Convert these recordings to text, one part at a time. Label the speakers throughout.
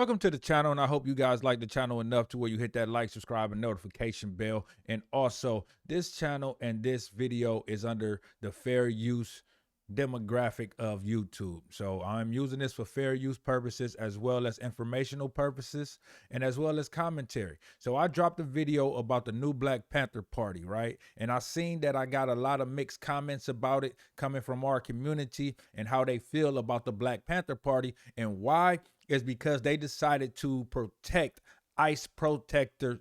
Speaker 1: Welcome to the channel, and I hope you guys like the channel enough to where you hit that like, subscribe, and notification bell. And also, this channel and this video is under the fair use demographic of YouTube. So I'm using this for fair use purposes as well as informational purposes and as well as commentary. So I dropped a video about the new Black Panther Party, right? And I seen that I got a lot of mixed comments about it coming from our community and how they feel about the Black Panther Party, and why is because they decided to protect ICE protesters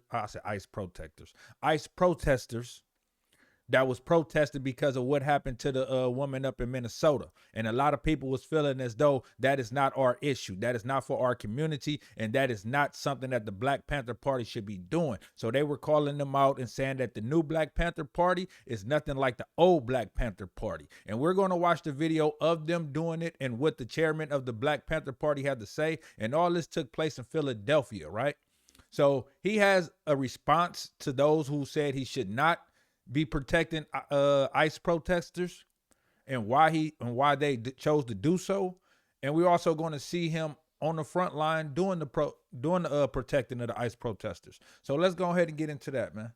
Speaker 1: that was protested because of what happened to the woman up in Minnesota. And a lot of people was feeling as though that is not our issue. That is not for our community. And that is not something that the Black Panther Party should be doing. So they were calling them out and saying that the new Black Panther Party is nothing like the old Black Panther Party. And we're going to watch the video of them doing it and what the chairman of the Black Panther Party had to say. And all this took place in Philadelphia, right? So he has a response to those who said he should not be protecting ICE protesters and why they chose to do so. And we're also going to see him on the front line doing the protecting of the ICE protesters. So let's go ahead and get into that, man.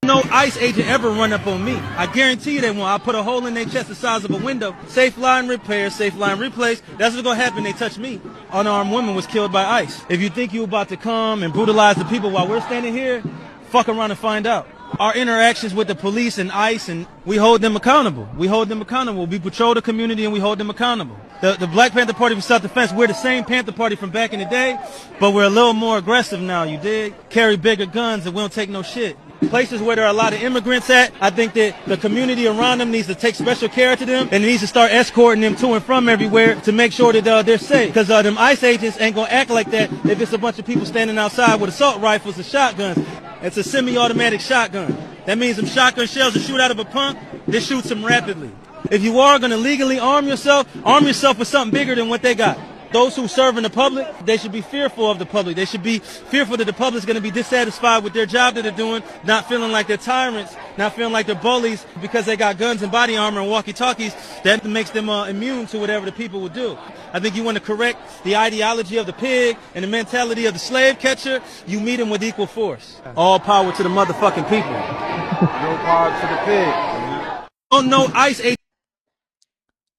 Speaker 2: No ICE agent ever run up on me. I guarantee you they won't. I put a hole in their chest the size of a window. Safe line repair, safe line replace. That's what's gonna happen. They touch me. Unarmed woman was killed by ICE. If you think you about to come and brutalize the people while we're standing here, fuck around and find out. Our interactions with the police and ICE, and we hold them accountable. We hold them accountable. We patrol the community and we hold them accountable. The Black Panther Party for self-defense, we're the same Panther Party from back in the day, but we're a little more aggressive now, you dig? Carry bigger guns and we don't take no shit. Places where there are a lot of immigrants at, I think that the community around them needs to take special care to them and needs to start escorting them to and from everywhere to make sure that they're safe. Because them ICE agents ain't gonna act like that if it's a bunch of people standing outside with assault rifles and shotguns. It's a semi-automatic shotgun. That means them shotgun shells that shoot out of a pump, they shoot them rapidly. If you are gonna legally arm yourself with something bigger than what they got. Those who serve in the public, they should be fearful of the public. They should be fearful that the public is going to be dissatisfied with their job that they're doing, not feeling like they're tyrants, not feeling like they're bullies because they got guns and body armor and walkie-talkies. That makes them immune to whatever the people will do. I think you want to correct the ideology of the pig and the mentality of the slave catcher, you meet them with equal force. All power to the motherfucking people.
Speaker 3: No power to the pig.
Speaker 2: Oh, no ICE agent.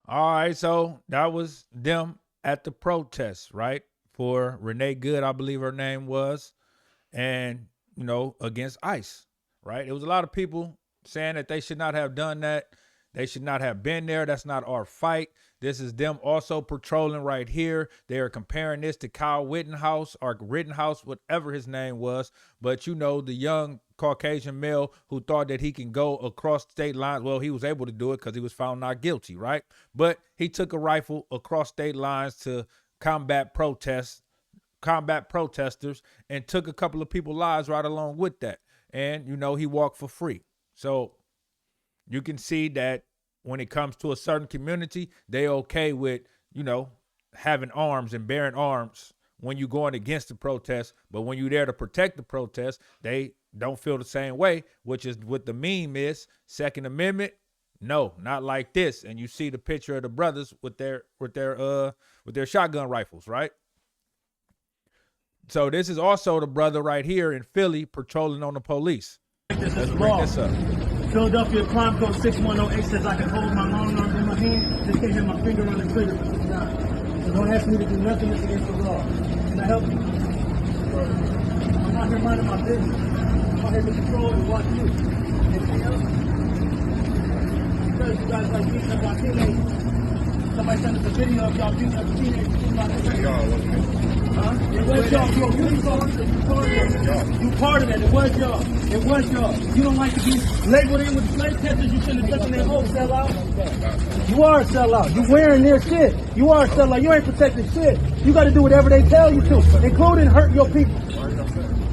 Speaker 1: All right, so that was them at the protest, right? For Renee Good, I believe her name was, and, you know, against ICE, right? It was a lot of people saying that they should not have done that. They should not have been there. That's not our fight. This is them also patrolling right here. They are comparing this to Kyle Rittenhouse or Rittenhouse, whatever his name was. But, you know, the young Caucasian male who thought that he can go across state lines. Well, he was able to do it because he was found not guilty, right? But he took a rifle across state lines to combat protesters, and took a couple of people's lives right along with that. And, you know, he walked for free. So you can see that when it comes to a certain community, they okay with, you know, having arms and bearing arms when you're going against the protest. But when you're there to protect the protest, they don't feel the same way, which is what the meme is. Second Amendment, no, not like this. And you see the picture of the brothers with their shotgun rifles, right? So this is also the brother right here in Philly patrolling on the police. Let's bring this up.
Speaker 4: Philadelphia Crime Code 6108 says I can hold my long arm in my hand, just can't have my finger on the trigger. So don't ask me to do nothing that's against the law. Can I help you? I'm not here minding my business. I'm out here to control and watch you. Anything else? Because you guys like beating up our teenagers. Somebody sent us a video of y'all beating up teenagers. Huh? It was y'all. You part of that. It was y'all. It was y'all. You don't like to be labeled in with slave catchers. You shouldn't have taken their home. Sellout. You are a sellout. You wearing their shit. You are a sellout. You ain't protecting shit. You got to do whatever they tell you to, including hurt your people.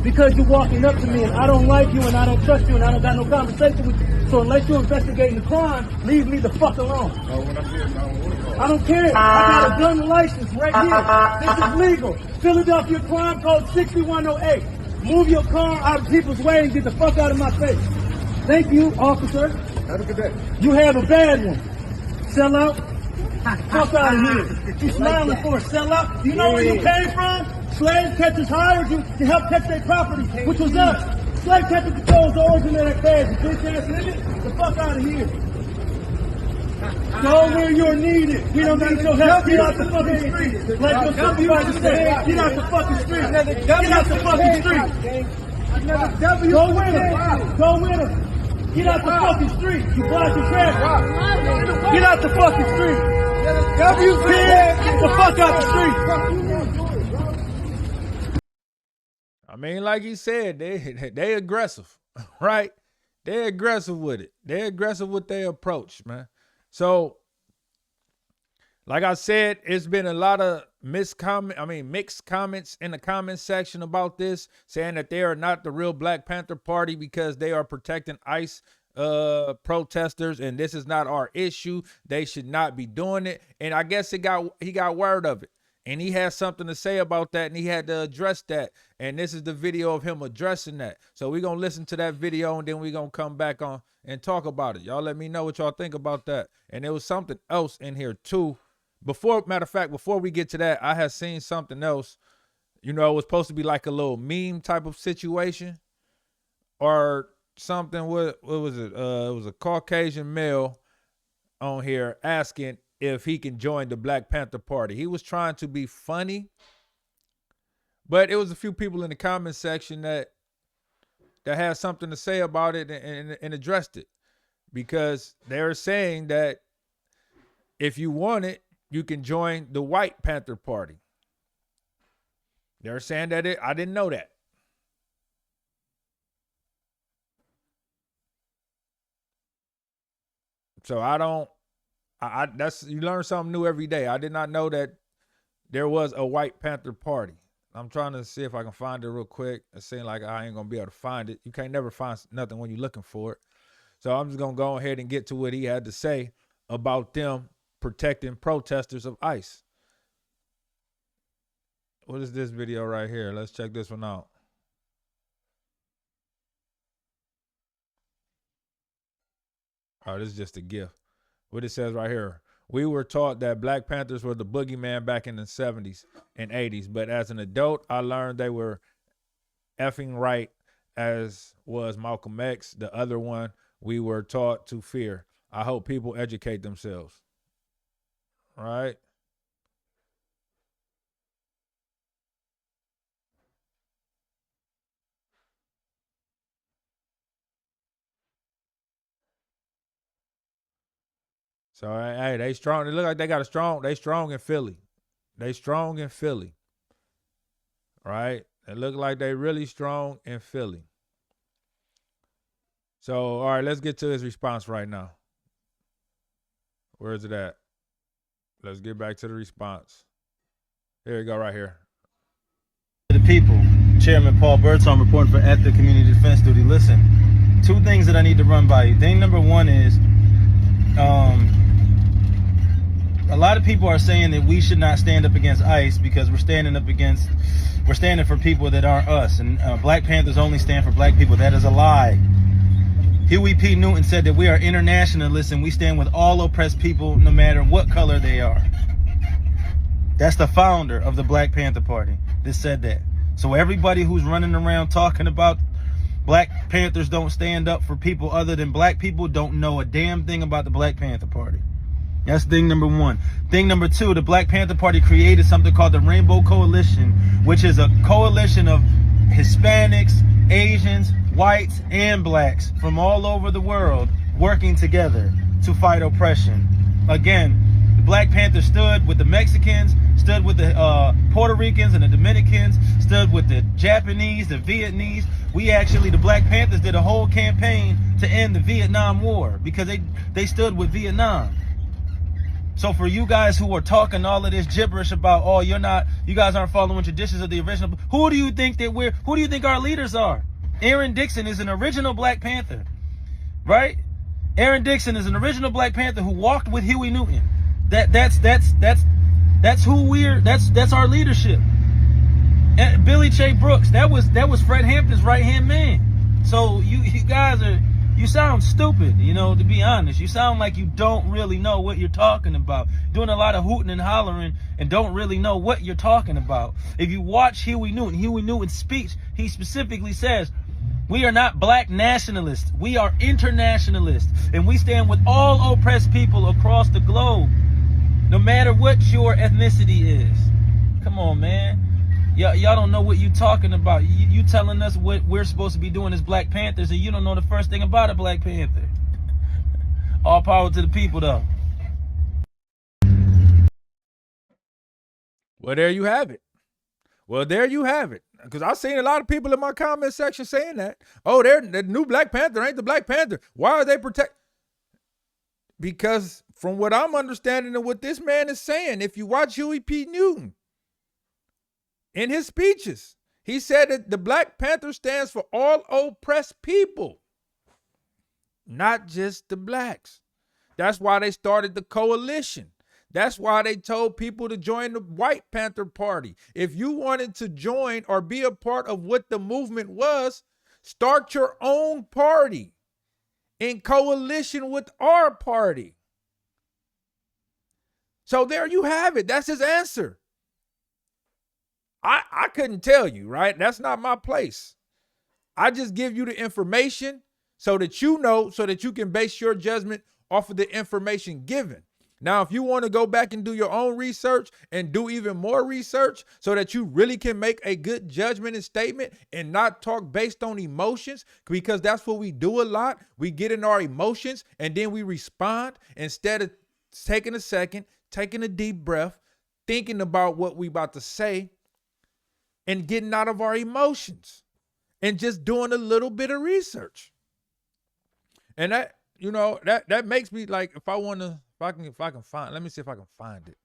Speaker 4: Because you're walking up to me and I don't like you and I don't trust you and I don't got no conversation with you. So unless you're investigating the crime, leave me the fuck alone. I don't care. I got a gun license right here. This is legal. Philadelphia Crime Code 6108. Move your car out of people's way and get the fuck out of my face. Thank you, officer.
Speaker 3: Have a good day.
Speaker 4: You have a bad one. Sell out. Fuck out of here. You smiling for a sellout? You know where you came from? Slave catchers hired you to help catch their property, which was us. Slave catcher controls the origin of that cash, you bitch ass nigga. The fuck out of here. Go where you're needed. We don't need your help. Get out the fucking street. Like your supervisor said, get out the fucking street. Get out the fucking street. Go with him. Go with him. Get out the fucking street. You blocking traffic. Get out the fucking street. Get the fuck out the street.
Speaker 1: I mean, like he said, they aggressive, right? They're aggressive with it. They're aggressive with their approach, man. So, like I said, it's been a lot of mixed comments in the comment section about this, saying that they are not the real Black Panther Party because they are protecting ICE protesters, and this is not our issue. They should not be doing it. And I guess he got word of it, and he has something to say about that, and he had to address that. And this is the video of him addressing that. So we're gonna listen to that video, and then we're gonna come back on and talk about it. Y'all let me know what y'all think about that. And there was something else in here too. Matter of fact, before we get to that, I had seen something else. You know, it was supposed to be like a little meme type of situation or something. What was it? It was a Caucasian male on here asking if he can join the Black Panther Party. He was trying to be funny, but it was a few people in the comment section that had something to say about it and addressed it, because they're saying that if you want it, you can join the White Panther Party. They're saying that I didn't know that. So that's, you learn something new every day. I did not know that there was a White Panther Party. I'm trying to see if I can find it real quick. It seems like I ain't gonna be able to find it. You can't never find nothing when you're looking for it. So I'm just gonna go ahead and get to what he had to say about them protecting protesters of ICE. What is this video right here? Let's check this one out. Oh, this is just a gift. What it says right here. We were taught that Black Panthers were the boogeyman back in the 70s and 80s, but as an adult, I learned they were effing right, as was Malcolm X, the other one we were taught to fear. I hope people educate themselves. Right? So, hey, they strong. They look like they got they strong in Philly. They strong in Philly. Right? They look like they really strong in Philly. So, all right, let's get to his response right now. Where is it at? Let's get back to the response. Here we go, right here.
Speaker 2: The people, Chairman Paul Burton, reporting for at the Community Defense Duty. Listen, two things that I need to run by you. Thing number one is, a lot of people are saying that we should not stand up against ICE because we're standing for people that aren't us. And Black Panthers only stand for black people. That is a lie. Huey P. Newton said that we are internationalists and we stand with all oppressed people no matter what color they are. That's the founder of the Black Panther Party that said that. So everybody who's running around talking about Black Panthers don't stand up for people other than black people don't know a damn thing about the Black Panther Party. That's thing number one. Thing number two, the Black Panther Party created something called the Rainbow Coalition, which is a coalition of Hispanics, Asians, whites, and blacks from all over the world working together to fight oppression. Again, the Black Panthers stood with the Mexicans, stood with the Puerto Ricans and the Dominicans, stood with the Japanese, the Vietnamese. The Black Panthers did a whole campaign to end the Vietnam War because they stood with Vietnam. So for you guys who are talking all of this gibberish about, oh, you guys aren't following traditions of the original, who do you think our leaders are? Aaron Dixon is an original Black Panther, right? Aaron Dixon is an original Black Panther who walked with Huey Newton. That's our leadership. And Billy Che Brooks, that was Fred Hampton's right-hand man. So you guys are You sound stupid, you know, to be honest. You sound like you don't really know what you're talking about. Doing a lot of hooting and hollering and don't really know what you're talking about. If you watch Huey Newton's speech, he specifically says, we are not black nationalists. We are internationalists. And we stand with all oppressed people across the globe, no matter what your ethnicity is. Come on, man. Y'all don't know what you talking about. You telling us what we're supposed to be doing as Black Panthers, and you don't know the first thing about a Black Panther. All power to the people, though.
Speaker 1: Well, there you have it. Well, there you have it. Because I've seen a lot of people in my comment section saying that. Oh, the new Black Panther ain't the Black Panther. Why are they protect? Because from what I'm understanding of what this man is saying, if you watch Huey P. Newton, in his speeches, he said that the Black Panther stands for all oppressed people, not just the blacks. That's why they started the coalition. That's why they told people to join the White Panther Party. If you wanted to join or be a part of what the movement was, start your own party in coalition with our party. So there you have it. That's his answer. I couldn't tell you, right? That's not my place. I just give you the information so that you know, so that you can base your judgment off of the information given. Now, if you want to go back and do your own research and do even more research so that you really can make a good judgment and statement and not talk based on emotions, because that's what we do a lot. We get in our emotions and then we respond instead of taking a second, taking a deep breath, thinking about what we about to say, and getting out of our emotions and just doing a little bit of research. And that, you know, that makes me like, if I can find, let me see if I can find it.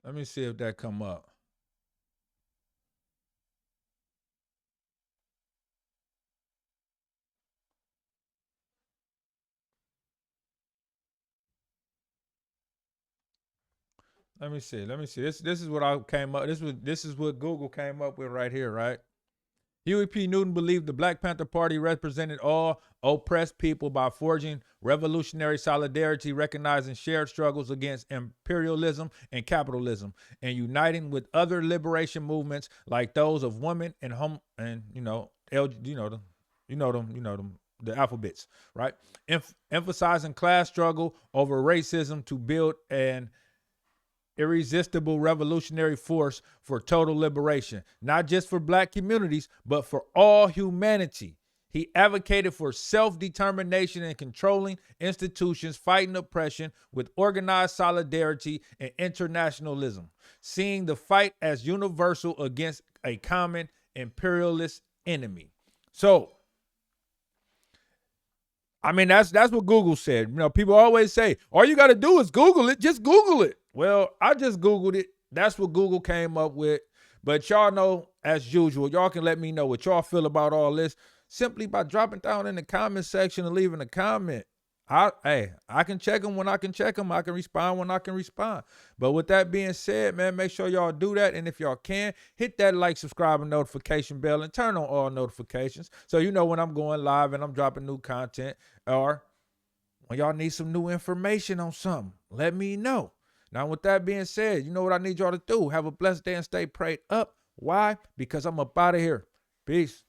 Speaker 1: Let me see if that come up. Let me see. This is what I came up. This is what Google came up with right here, right? Huey P. Newton believed the Black Panther Party represented all oppressed people by forging revolutionary solidarity, recognizing shared struggles against imperialism and capitalism, and uniting with other liberation movements like those of women and the alphabets, right? Emphasizing class struggle over racism to build an irresistible revolutionary force for total liberation, not just for black communities, but for all humanity. He advocated for self-determination and controlling institutions, fighting oppression with organized solidarity and internationalism, seeing the fight as universal against a common imperialist enemy. So, I mean, that's what Google said. You know, people always say, all you got to do is Google it. Just Google it. Well, I just Googled it. That's what Google came up with. But y'all know, as usual, y'all can let me know what y'all feel about all this simply by dropping down in the comment section and leaving a comment. I can check them when I can check them. I can respond when I can respond. But with that being said, man, make sure y'all do that. And if y'all can, hit that like, subscribe, and notification bell and turn on all notifications so you know when I'm going live and I'm dropping new content, or when y'all need some new information on something, let me know. Now, with that being said, you know what I need y'all to do? Have a blessed day and stay prayed up. Why? Because I'm up out of here. Peace.